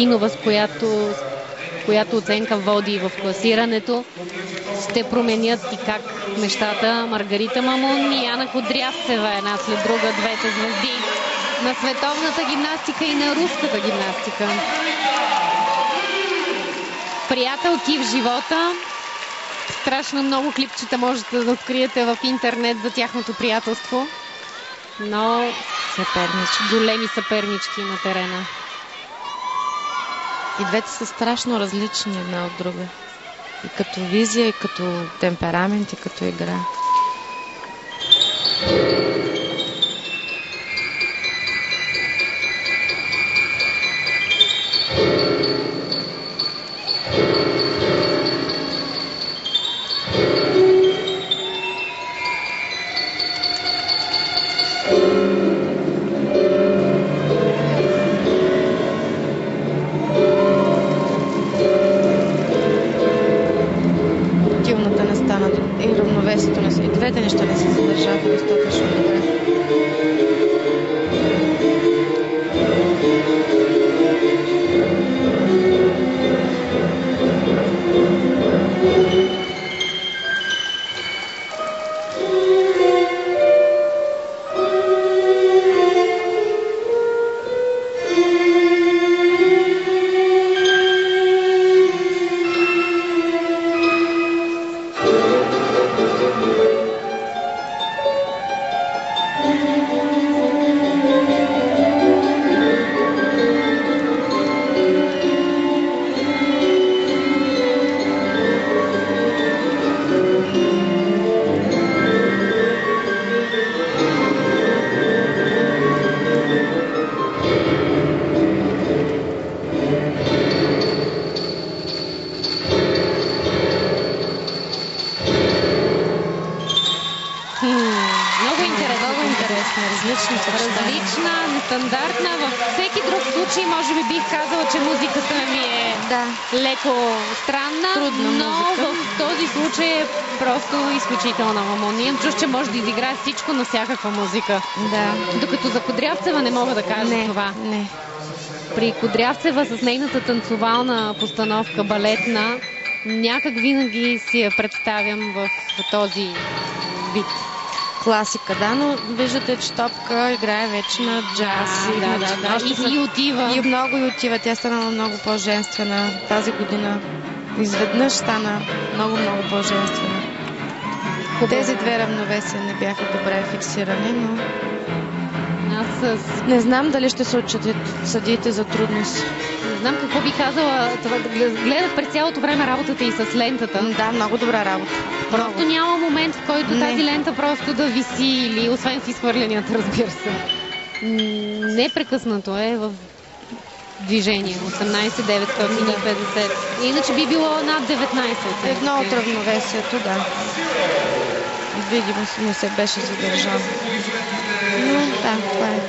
Инова, с която оценка води в класирането, ще променят и как нещата. Маргарита Мамун и Ана Кудрявцева, една след друга, двете звезди на световната гимнастика и на руската гимнастика. Приятелки в живота. Страшно много клипчета можете да откриете в интернет за тяхното приятелство. Но големи съпернички на терена. И двете са страшно различни една от друга. И като визия, и като темперамент, и като игра. И равновесието не са. И двете неща не се задържаха достатъчно добре. Много интересна, различна, нестандартна. Във всеки друг случай, може би бих казала, че музиката ми е леко странна, трудна но музика. в този случай е просто изключителна. Мамун. Имам чувство, че може да изиграе всичко на всякаква музика. Да. Докато за Кудрявцева не мога да кажа това. Не. При Кудрявцева с нейната танцовална постановка, балетна, някак винаги си я представям в този вид. Класика, да, но виждате, че Топка играе вече на джаз. И отива. И много и отива. Тя стана много по-женствена тази година. Изведнъж стана много по-женствена. Тези две равновесия не бяха добре фиксирани, но не знам дали ще се отчетат съдиите за трудност. Не знам какво би казала. Гледат през цялото време работата и с лентата. Да, много добра работа. Просто няма момент, в който тази лента просто да виси, или освен в изхвърлянията, разбира се. Непрекъснато е в движение. 18,950. Иначе би било над 19. Едно от равновесието, да. Видимо не се беше задържал. Но да, това е.